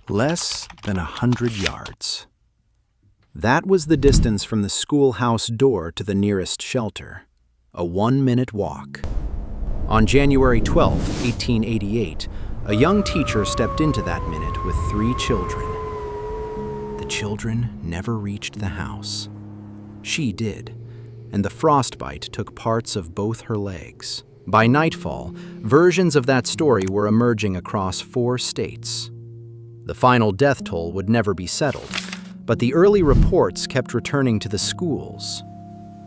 Less than 100 yards. That was the distance from the schoolhouse door to the nearest shelter. A 1-minute walk. On January 12, 1888, a young teacher stepped into that minute with 3 children. The children never reached the house. She did, and the frostbite took parts of both her legs. By nightfall, versions of that story were emerging across 4 states. The final death toll would never be settled, but the early reports kept returning to the schools.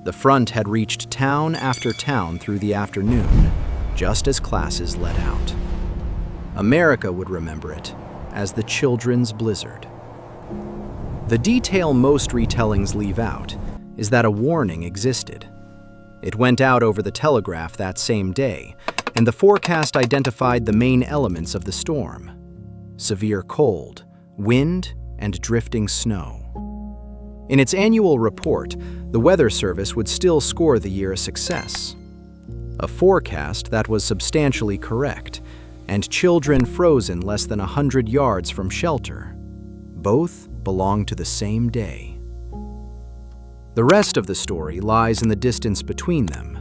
The front had reached town after town through the afternoon, just as classes let out. America would remember it as the children's blizzard. The detail most retellings leave out is that a warning existed. It went out over the telegraph that same day, and the forecast identified the main elements of the storm: severe cold, wind, and drifting snow. In its annual report, the Weather Service would still score the year a success. A forecast that was substantially correct, and children frozen less than 100 yards from shelter. Both belonged to the same day. The rest of the story lies in the distance between them.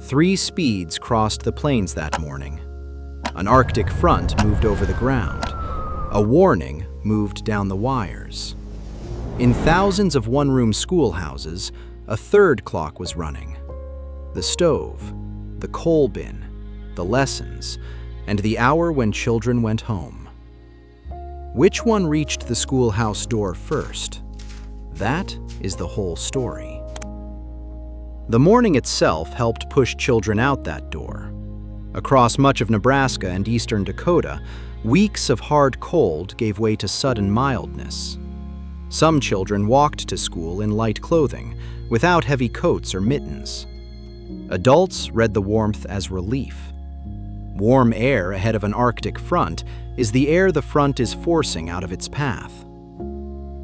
3 speeds crossed the plains that morning. An Arctic front moved over the ground. A warning moved down the wires. In thousands of one-room schoolhouses, a third clock was running. The stove, the coal bin, the lessons, and the hour when children went home. Which one reached the schoolhouse door first? That is the whole story. The morning itself helped push children out that door. Across much of Nebraska and eastern Dakota, weeks of hard cold gave way to sudden mildness. Some children walked to school in light clothing, without heavy coats or mittens. Adults read the warmth as relief. Warm air ahead of an Arctic front is the air the front is forcing out of its path.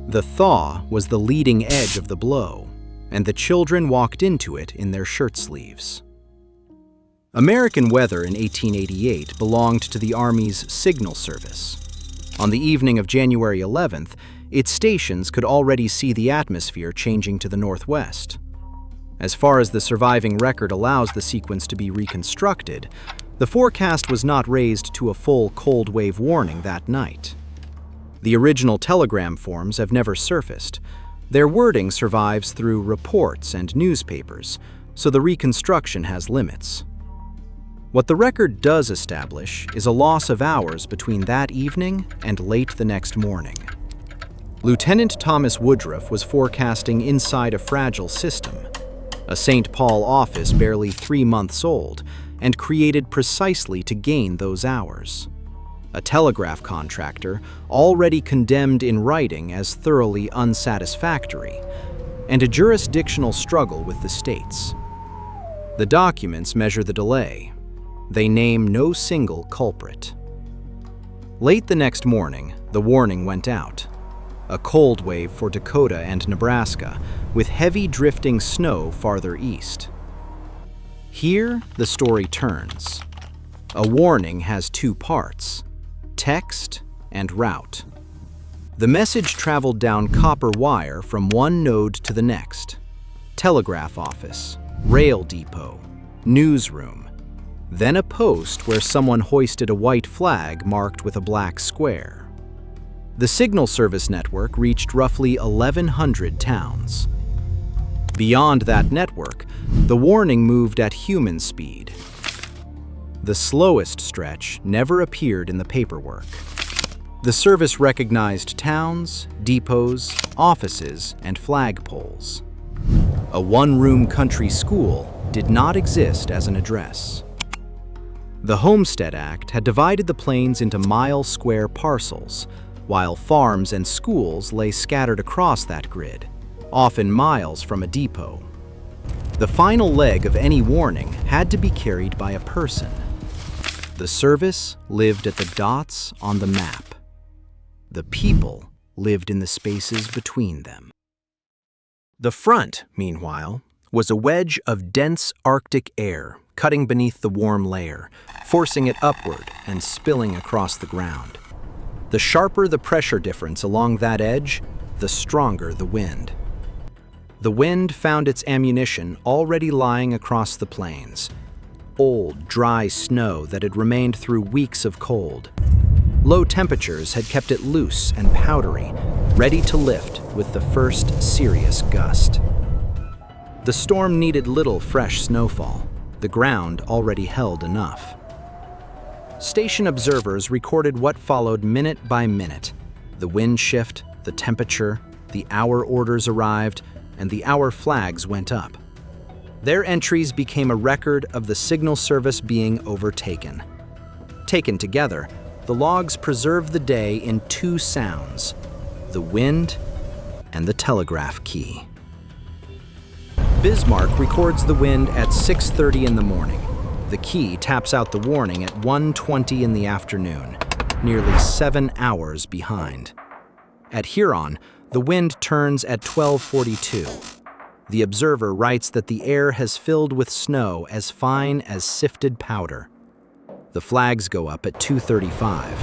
The thaw was the leading edge of the blow, and the children walked into it in their shirt sleeves. American weather in 1888 belonged to the Army's Signal Service. On the evening of January 11th, its stations could already see the atmosphere changing to the northwest. As far as the surviving record allows the sequence to be reconstructed, the forecast was not raised to a full cold wave warning that night. The original telegram forms have never surfaced. Their wording survives through reports and newspapers, so the reconstruction has limits. What the record does establish is a loss of hours between that evening and late the next morning. Lieutenant Thomas Woodruff was forecasting inside a fragile system, a St. Paul office barely 3 months old, and created precisely to gain those hours. A telegraph contractor already condemned in writing as thoroughly unsatisfactory, and a jurisdictional struggle with the states. The documents measure the delay. They name no single culprit. Late the next morning, the warning went out. A cold wave for Dakota and Nebraska, with heavy drifting snow farther east. Here, the story turns. A warning has 2 parts: text and route. The message traveled down copper wire from one node to the next: telegraph office, rail depot, newsroom, then a post where someone hoisted a white flag marked with a black square. The Signal Service network reached roughly 1,100 towns. Beyond that network, the warning moved at human speed. The slowest stretch never appeared in the paperwork. The service recognized towns, depots, offices, and flagpoles. A one-room country school did not exist as an address. The Homestead Act had divided the plains into mile-square parcels, while farms and schools lay scattered across that grid, often miles from a depot. The final leg of any warning had to be carried by a person. The service lived at the dots on the map. The people lived in the spaces between them. The front, meanwhile, was a wedge of dense Arctic air cutting beneath the warm layer, forcing it upward and spilling across the ground. The sharper the pressure difference along that edge, the stronger the wind. The wind found its ammunition already lying across the plains. Old, dry snow that had remained through weeks of cold. Low temperatures had kept it loose and powdery, ready to lift with the first serious gust. The storm needed little fresh snowfall. The ground already held enough. Station observers recorded what followed minute by minute. The wind shift, the temperature, the hour orders arrived, and the hour flags went up. Their entries became a record of the signal service being overtaken. Taken together, the logs preserved the day in two sounds: the wind and the telegraph key. Bismarck records the wind at 6:30 in the morning. The key taps out the warning at 1:20 in the afternoon, nearly 7 hours behind. At Huron, the wind turns at 12:42. The observer writes that the air has filled with snow as fine as sifted powder. The flags go up at 2:35.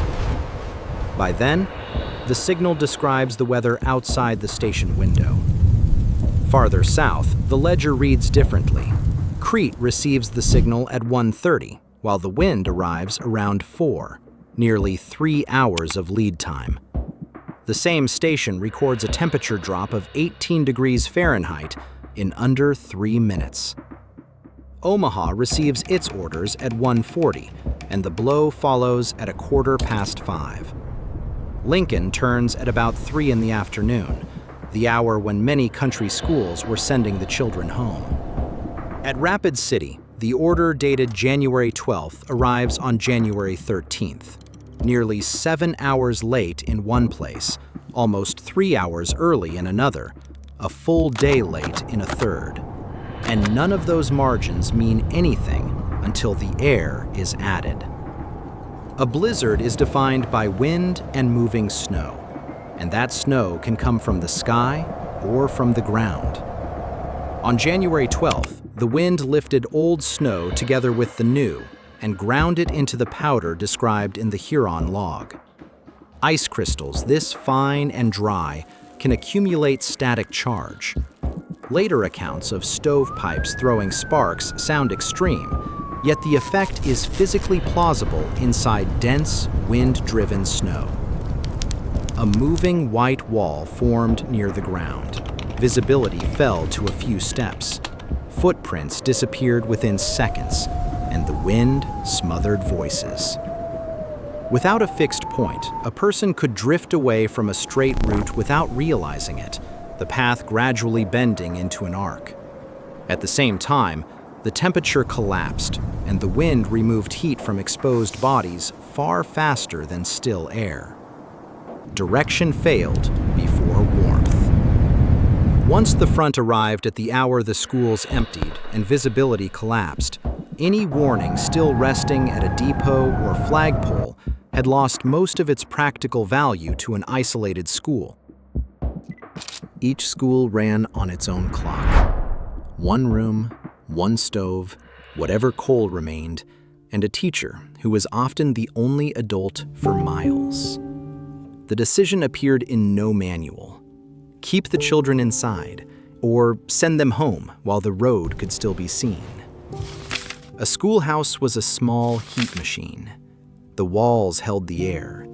By then, the signal describes the weather outside the station window. Farther south, the ledger reads differently. Crete receives the signal at 1:30, while the wind arrives around 4, nearly 3 hours of lead time. The same station records a temperature drop of 18 degrees Fahrenheit in under 3 minutes. Omaha receives its orders at 1:40, and the blow follows at 5:15. Lincoln turns at about 3 in the afternoon, the hour when many country schools were sending the children home. At Rapid City, the order dated January 12th arrives on January 13th, nearly 7 hours late in one place, almost 3 hours early in another, a full day late in a third. And none of those margins mean anything until the air is added. A blizzard is defined by wind and moving snow, and that snow can come from the sky or from the ground. On January 12th, the wind lifted old snow together with the new and ground it into the powder described in the Huron log. Ice crystals this fine and dry can accumulate static charge. Later accounts of stovepipes throwing sparks sound extreme, yet the effect is physically plausible inside dense, wind-driven snow. A moving white wall formed near the ground. Visibility fell to a few steps. Footprints disappeared within seconds, and the wind smothered voices. Without a fixed point, a person could drift away from a straight route without realizing it, the path gradually bending into an arc. At the same time, the temperature collapsed, and the wind removed heat from exposed bodies far faster than still air. Direction failed before warmth. Once the front arrived at the hour the schools emptied and visibility collapsed, any warning still resting at a depot or flagpole had lost most of its practical value to an isolated school. Each school ran on its own clock. One room, one stove, whatever coal remained, and a teacher who was often the only adult for miles. The decision appeared in no manual. Keep the children inside, or send them home while the road could still be seen. A schoolhouse was a small heat machine. The walls held the air.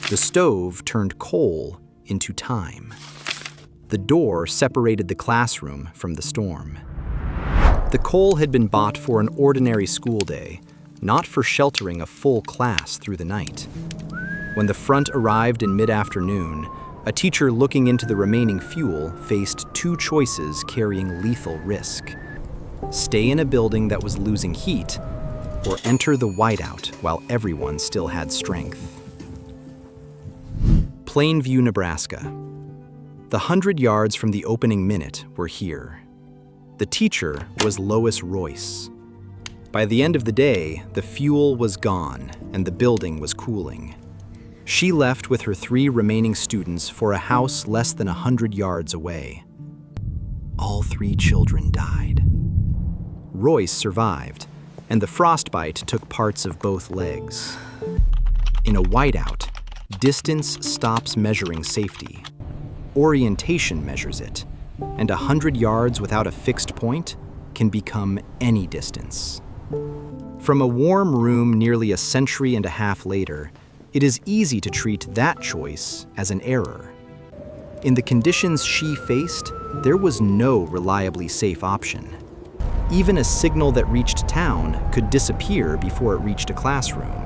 The stove turned coal into time. The door separated the classroom from the storm. The coal had been bought for an ordinary school day, not for sheltering a full class through the night. When the front arrived in mid-afternoon, a teacher looking into the remaining fuel faced two choices carrying lethal risk: stay in a building that was losing heat, or enter the whiteout while everyone still had strength. Plainview, Nebraska. The 100 yards from the opening minute were here. The teacher was Lois Royce. By the end of the day, the fuel was gone and the building was cooling. She left with her 3 remaining students for a house less than 100 yards away. All 3 children died. Royce survived, and the frostbite took parts of both legs. In a whiteout, Distance stops measuring safety. Orientation measures it, and 100 yards without a fixed point can become any distance. From a warm room nearly a century and a half later, it is easy to treat that choice as an error. In the conditions she faced, there was no reliably safe option. Even a signal that reached town could disappear before it reached a classroom.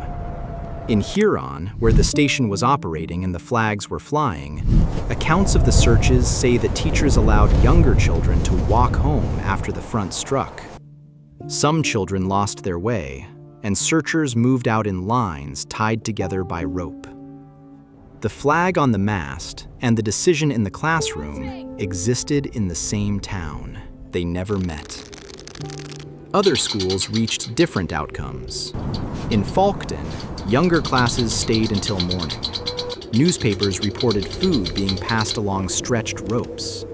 In Huron, where the station was operating and the flags were flying, accounts of the searches say that teachers allowed younger children to walk home after the front struck. Some children lost their way, and searchers moved out in lines tied together by rope. The flag on the mast and the decision in the classroom existed in the same town. They never met. Other schools reached different outcomes. In Falkton, younger classes stayed until morning. Newspapers reported food being passed along stretched ropes.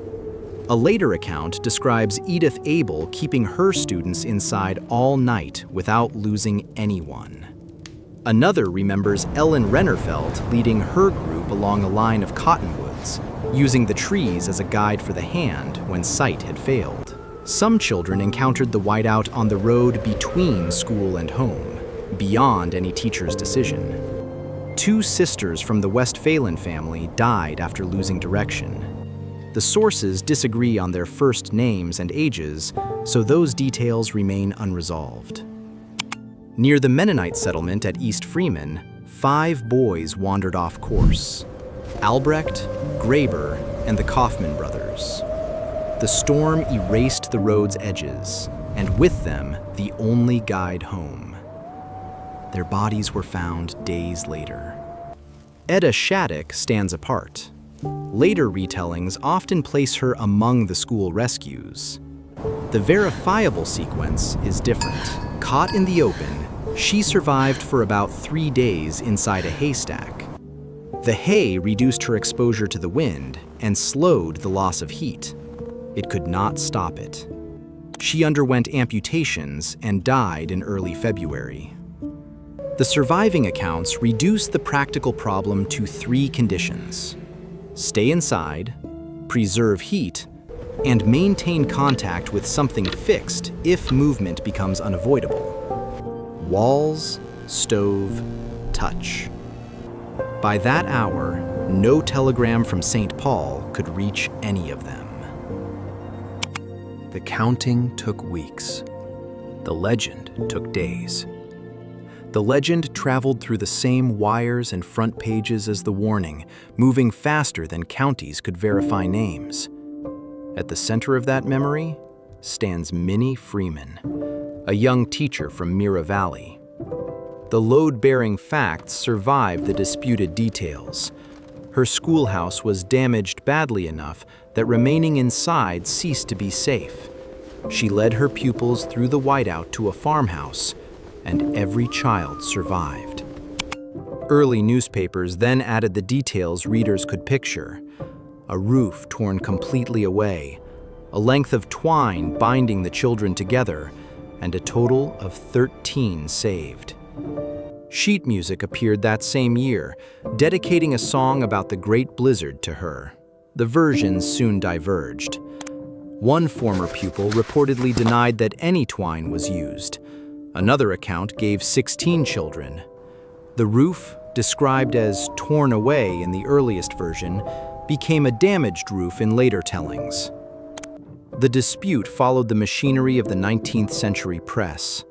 A later account describes Edith Abel keeping her students inside all night without losing anyone. Another remembers Ellen Rennerfeld leading her group along a line of cottonwoods, using the trees as a guide for the hand when sight had failed. Some children encountered the whiteout on the road between school and home, beyond any teacher's decision. 2 sisters from the Westphalen family died after losing direction. The sources disagree on their first names and ages, so those details remain unresolved. Near the Mennonite settlement at East Freeman, 5 boys wandered off course: Albrecht, Graber, and the Kaufman brothers. The storm erased the road's edges, and with them, the only guide home. Their bodies were found days later. Etta Shattuck stands apart. Later retellings often place her among the school rescues. The verifiable sequence is different. Caught in the open, she survived for about 3 days inside a haystack. The hay reduced her exposure to the wind and slowed the loss of heat. It could not stop it. She underwent amputations and died in early February. The surviving accounts reduce the practical problem to 3 conditions: stay inside, preserve heat, and maintain contact with something fixed if movement becomes unavoidable. Walls, stove, touch. By that hour, no telegram from St. Paul could reach any of them. The counting took weeks. The legend took days. The legend traveled through the same wires and front pages as the warning, moving faster than counties could verify names. At the center of that memory stands Minnie Freeman, a young teacher from Mira Valley. The load-bearing facts survived the disputed details. Her schoolhouse was damaged badly enough that remaining inside ceased to be safe. She led her pupils through the whiteout to a farmhouse, and every child survived. Early newspapers then added the details readers could picture: a roof torn completely away, a length of twine binding the children together, and a total of 13 saved. Sheet music appeared that same year, dedicating a song about the Great Blizzard to her. The versions soon diverged. One former pupil reportedly denied that any twine was used. Another account gave 16 children. The roof, described as torn away in the earliest version, became a damaged roof in later tellings. The dispute followed the machinery of the 19th century press.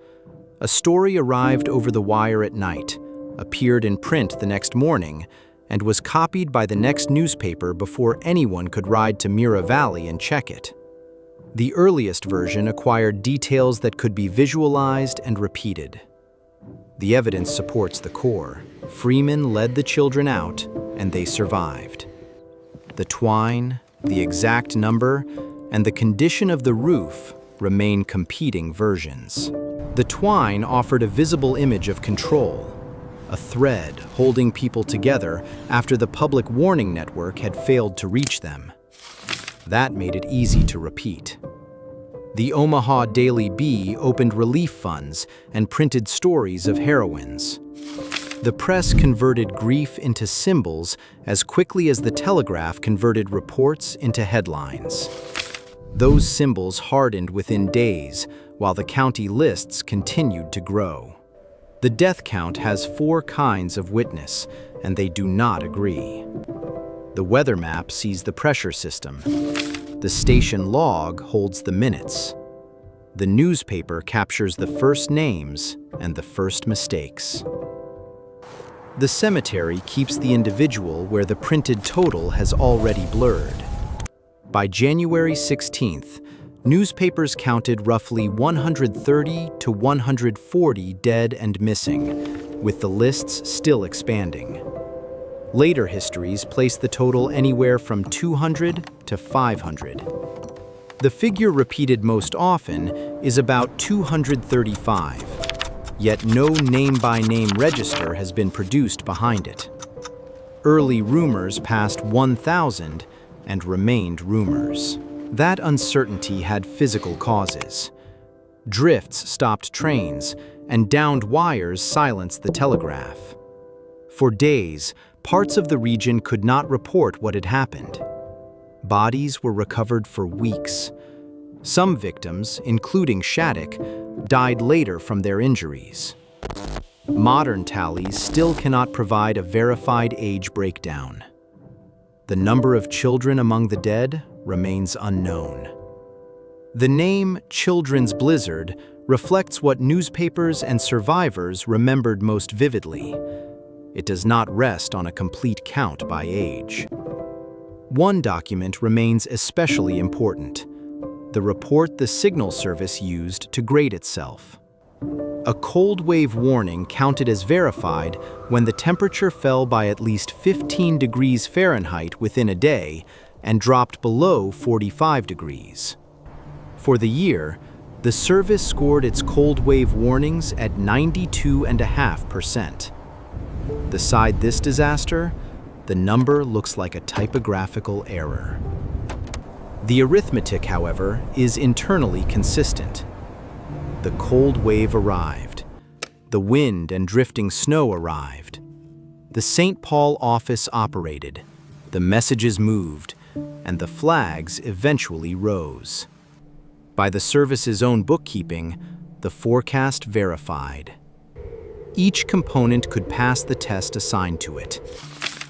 A story arrived over the wire at night, appeared in print the next morning, and was copied by the next newspaper before anyone could ride to Mira Valley and check it. The earliest version acquired details that could be visualized and repeated. The evidence supports the core. Freeman led the children out, and they survived. The twine, the exact number, and the condition of the roof remain competing versions. The twine offered a visible image of control, a thread holding people together after the public warning network had failed to reach them. That made it easy to repeat. The Omaha Daily Bee opened relief funds and printed stories of heroines. The press converted grief into symbols as quickly as the telegraph converted reports into headlines. Those symbols hardened within days, while the county lists continued to grow. The death count has 4 kinds of witness, and they do not agree. The weather map sees the pressure system. The station log holds the minutes. The newspaper captures the first names and the first mistakes. The cemetery keeps the individual where the printed total has already blurred. By January 16th, newspapers counted roughly 130 to 140 dead and missing, with the lists still expanding. Later histories place the total anywhere from 200 to 500. The figure repeated most often is about 235, yet no name-by-name register has been produced behind it. Early rumors passed 1,000 and remained rumors. That uncertainty had physical causes. Drifts stopped trains, and downed wires silenced the telegraph. For days, parts of the region could not report what had happened. Bodies were recovered for weeks. Some victims, including Shattuck, died later from their injuries. Modern tallies still cannot provide a verified age breakdown. The number of children among the dead remains unknown. The name Children's Blizzard reflects what newspapers and survivors remembered most vividly. It does not rest on a complete count by age. One document remains especially important: the report the Signal Service used to grade itself. A cold wave warning counted as verified when the temperature fell by at least 15 degrees Fahrenheit within a day and dropped below 45 degrees. For the year, the service scored its cold wave warnings at 92.5%. Beside this disaster, the number looks like a typographical error. The arithmetic, however, is internally consistent. The cold wave arrived. The wind and drifting snow arrived. The St. Paul office operated. The messages moved, and the flags eventually rose. By the service's own bookkeeping, the forecast verified. Each component could pass the test assigned to it.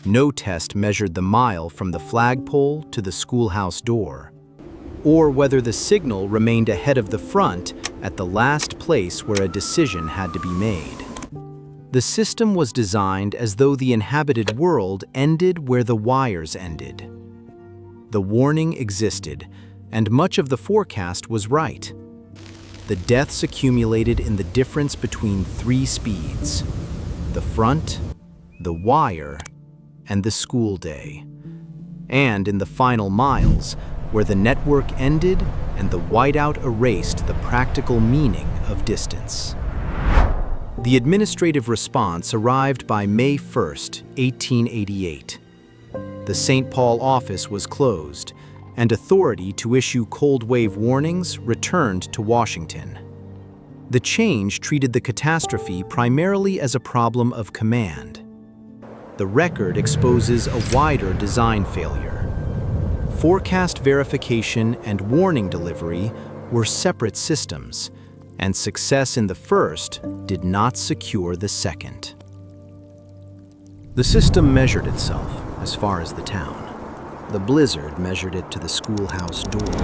No test measured the mile from the flagpole to the schoolhouse door, or whether the signal remained ahead of the front at the last place where a decision had to be made. The system was designed as though the inhabited world ended where the wires ended. The warning existed, and much of the forecast was right. The deaths accumulated in the difference between 3 speeds: the front, the wire, and the school day. And in the final miles, where the network ended and the whiteout erased the practical meaning of distance. The administrative response arrived by May 1st, 1888. The St. Paul office was closed, and authority to issue cold wave warnings returned to Washington. The change treated the catastrophe primarily as a problem of command. The record exposes a wider design failure. Forecast verification and warning delivery were separate systems, and success in the first did not secure the second. The system measured itself as far as the town. The blizzard measured it to the schoolhouse door.